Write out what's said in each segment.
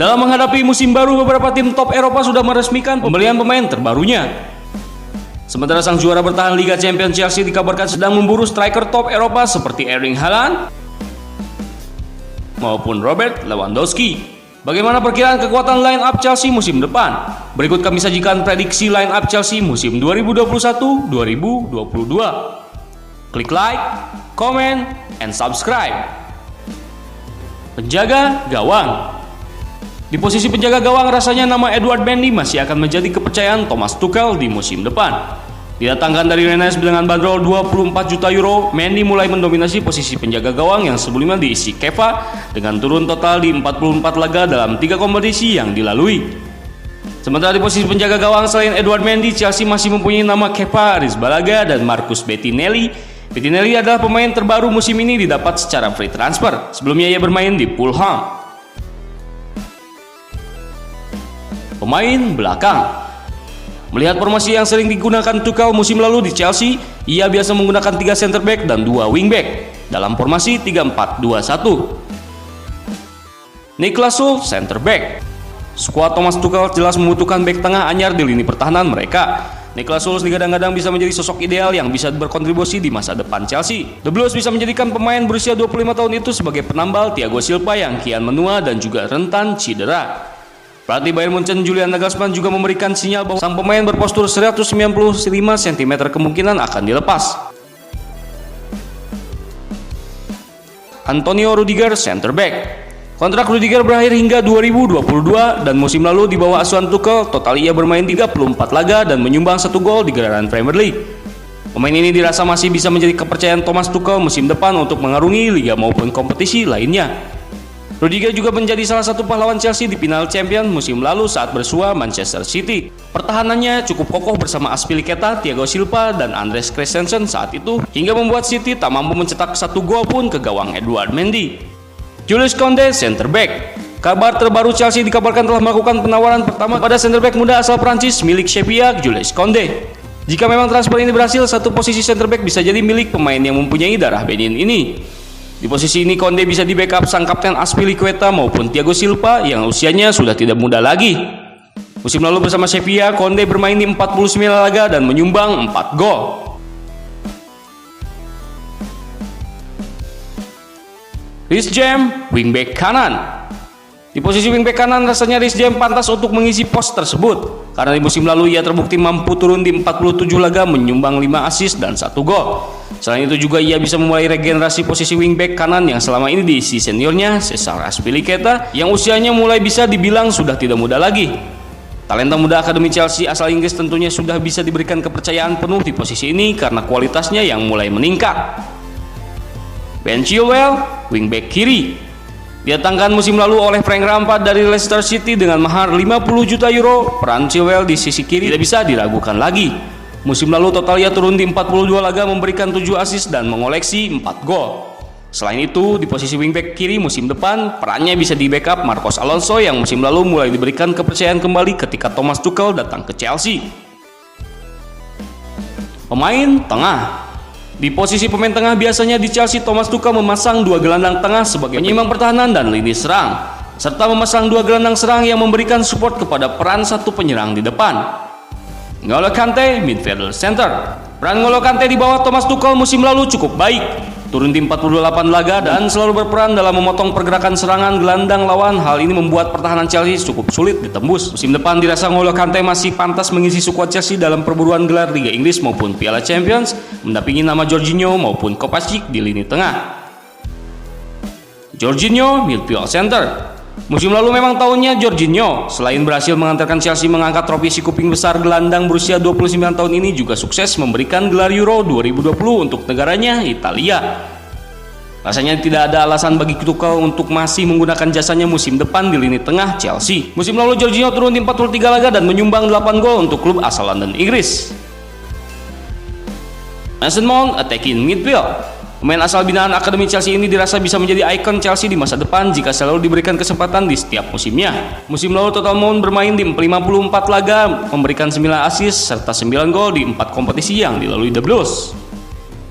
Dalam menghadapi musim baru, beberapa tim top Eropa sudah meresmikan pembelian pemain terbarunya. Sementara sang juara bertahan Liga Champions Chelsea dikabarkan sedang memburu striker top Eropa seperti Erling Haaland maupun Robert Lewandowski. Bagaimana perkiraan kekuatan line up Chelsea musim depan? Berikut kami sajikan prediksi line up Chelsea musim 2021-2022. Klik like, comment, and subscribe. Penjaga gawang. Di posisi penjaga gawang rasanya nama Edouard Mendy masih akan menjadi kepercayaan Thomas Tuchel di musim depan. Didatangkan dari Rennes dengan bandrol 24 juta euro, Mendy mulai mendominasi posisi penjaga gawang yang sebelumnya diisi Kepa dengan turun total di 44 laga dalam 3 kompetisi yang dilalui. Sementara di posisi penjaga gawang selain Edouard Mendy, Chelsea masih mempunyai nama Kepa Arrizabalaga dan Marcus Bettinelli. Bettinelli adalah pemain terbaru musim ini didapat secara free transfer. Sebelumnya ia bermain di Fulham. Pemain belakang. Melihat formasi yang sering digunakan Tuchel musim lalu di Chelsea, ia biasa menggunakan 3 center back dan 2 wing back dalam formasi 3-4-2-1. Niklas Süle center back. Skuad Thomas Tuchel jelas membutuhkan back tengah anyar di lini pertahanan mereka. Niklas Süle kadang-kadang bisa menjadi sosok ideal yang bisa berkontribusi di masa depan Chelsea. The Blues bisa menjadikan pemain berusia 25 tahun itu sebagai penambal Thiago Silva yang kian menua dan juga rentan cedera. Pelatih Bayern Munchen Julian Nagelsmann juga memberikan sinyal bahwa sang pemain berpostur 195 cm kemungkinan akan dilepas. Antonio Rudiger center back. Kontrak Rudiger berakhir hingga 2022 dan musim lalu di bawah asuhan Tuchel total ia bermain 34 laga dan menyumbang 1 gol di gelaran Premier League. Pemain ini dirasa masih bisa menjadi kepercayaan Thomas Tuchel musim depan untuk mengarungi liga maupun kompetisi lainnya. Rudiger juga menjadi salah satu pahlawan Chelsea di final Champions musim lalu saat bersua Manchester City. Pertahanannya cukup kokoh bersama Azpilicueta, Thiago Silva, dan Andreas Christensen saat itu hingga membuat City tak mampu mencetak 1 gol pun ke gawang Edouard Mendy. Jules Koundé center back. Kabar terbaru Chelsea dikabarkan telah melakukan penawaran pertama pada center back muda asal Prancis milik Sevilla, Jules Koundé. Jika memang transfer ini berhasil, satu posisi center back bisa jadi milik pemain yang mempunyai darah Benin ini. Di posisi ini Koundé bisa di backup sang kapten Azpilicueta maupun Thiago Silva yang usianya sudah tidak muda lagi. Musim lalu bersama Sevilla, Koundé bermain di 49 laga dan menyumbang 4 gol. Reece James, wingback kanan. Di posisi wingback kanan rasanya Reece James pantas untuk mengisi pos tersebut karena di musim lalu ia terbukti mampu turun di 47 laga menyumbang 5 assist dan 1 gol. Selain itu juga ia bisa memulai regenerasi posisi wingback kanan yang selama ini diisi seniornya Cesar Azpilicueta yang usianya mulai bisa dibilang sudah tidak muda lagi. Talenta muda Akademi Chelsea asal Inggris tentunya sudah bisa diberikan kepercayaan penuh di posisi ini karena kualitasnya yang mulai meningkat. Ben Chilwell, wingback kiri. Didatangkan musim lalu oleh Frank Lampard dari Leicester City dengan mahar 50 juta euro, peran Chilwell di sisi kiri tidak bisa diragukan lagi. Musim lalu total ia turun di 42 laga memberikan 7 assist dan mengoleksi 4 gol. Selain itu, di posisi wingback kiri musim depan, perannya bisa di backup Marcos Alonso yang musim lalu mulai diberikan kepercayaan kembali ketika Thomas Tuchel datang ke Chelsea. Pemain tengah. Di posisi pemain tengah biasanya di Chelsea Thomas Tuchel memasang 2 gelandang tengah sebagai penyeimbang pertahanan dan lini serang, serta memasang 2 gelandang serang yang memberikan support kepada peran satu penyerang di depan. N'Golo Kante, midfielder center. Peran N'Golo Kante di bawah Thomas Tuchel musim lalu cukup baik, turun di 48 laga dan selalu berperan dalam memotong pergerakan serangan gelandang lawan. Hal ini membuat pertahanan Chelsea cukup sulit ditembus. Musim depan dirasa N'Golo Kante masih pantas mengisi skuad Chelsea dalam perburuan gelar Liga Inggris maupun Piala Champions, mendampingi nama Jorginho maupun Kovacic di lini tengah. Jorginho, midfield center. Musim lalu memang tahunnya Jorginho. Selain berhasil mengantarkan Chelsea mengangkat trofi si kuping besar, gelandang berusia 29 tahun ini juga sukses memberikan gelar Euro 2020 untuk negaranya, Italia. Rasanya tidak ada alasan bagi Tuchel untuk masih menggunakan jasanya musim depan di lini tengah Chelsea. Musim lalu Jorginho turun di 43 laga dan menyumbang 8 gol untuk klub asal London, Inggris. Mason Mount, attacking midfield. Pemain asal binaan Akademi Chelsea ini dirasa bisa menjadi ikon Chelsea di masa depan jika selalu diberikan kesempatan di setiap musimnya. Musim lalu total Mount bermain di 54 laga, memberikan 9 assist serta 9 gol di 4 kompetisi yang dilalui The Blues.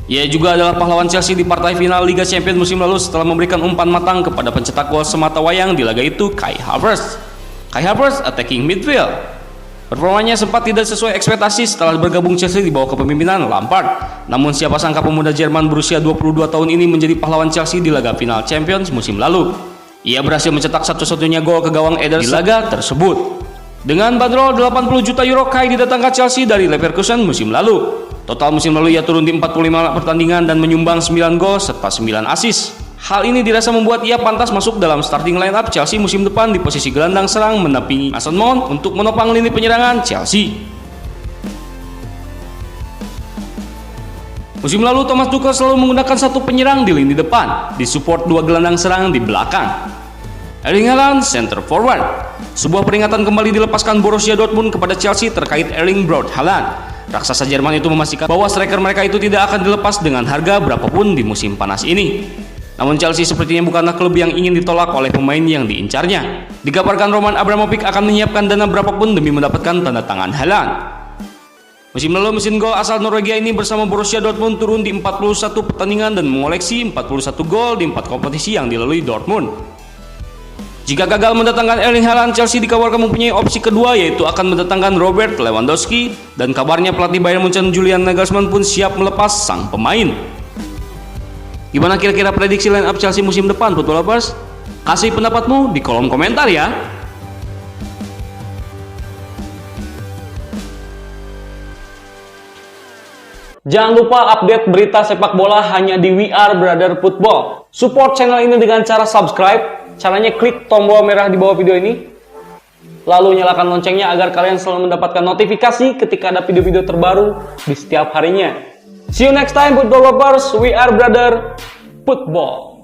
Ia juga adalah pahlawan Chelsea di partai final Liga Champions musim lalu setelah memberikan umpan matang kepada pencetak gol semata wayang di laga itu, Kai Havertz. Kai Havertz attacking midfield. Performanya sempat tidak sesuai ekspektasi setelah bergabung Chelsea di bawah kepemimpinan Lampard. Namun siapa sangka pemuda Jerman berusia 22 tahun ini menjadi pahlawan Chelsea di laga final Champions musim lalu. Ia berhasil mencetak satu-satunya gol ke gawang Ederson di laga tersebut. Dengan bandrol 80 juta euro, Kai didatangkan Chelsea dari Leverkusen musim lalu. Total musim lalu ia turun di 45 pertandingan dan menyumbang 9 gol serta 9 assist. Hal ini dirasa membuat ia pantas masuk dalam starting lineup Chelsea musim depan di posisi gelandang serang mendampingi Mason Mount untuk menopang lini penyerangan Chelsea. Musim lalu Thomas Tuchel selalu menggunakan satu penyerang di lini depan, disupport dua gelandang serang di belakang. Erling Haaland center forward. Sebuah peringatan kembali dilepaskan Borussia Dortmund kepada Chelsea terkait Erling Braut Haaland. Raksasa Jerman itu memastikan bahwa striker mereka itu tidak akan dilepas dengan harga berapapun di musim panas ini. Namun Chelsea sepertinya bukanlah klub yang ingin ditolak oleh pemain yang diincarnya. Dikabarkan Roman Abramovich akan menyiapkan dana berapapun demi mendapatkan tanda tangan Haaland. Musim lalu mesin gol asal Norwegia ini bersama Borussia Dortmund turun di 41 pertandingan dan mengoleksi 41 gol di 4 kompetisi yang dilalui Dortmund. Jika gagal mendatangkan Erling Haaland, Chelsea dikabarkan mempunyai opsi kedua, yaitu akan mendatangkan Robert Lewandowski, dan kabarnya pelatih Bayern Munchen Julian Nagelsmann pun siap melepas sang pemain. Gimana kira-kira prediksi line up Chelsea musim depan, Football Lovers? Kasih pendapatmu di kolom komentar ya. Jangan lupa update berita sepak bola hanya di We Are Brother Football. Support channel ini dengan cara subscribe. Caranya klik tombol merah di bawah video ini. Lalu nyalakan loncengnya agar kalian selalu mendapatkan notifikasi ketika ada video-video terbaru di setiap harinya. See you next time, Football Lovers. We Are Brother Football.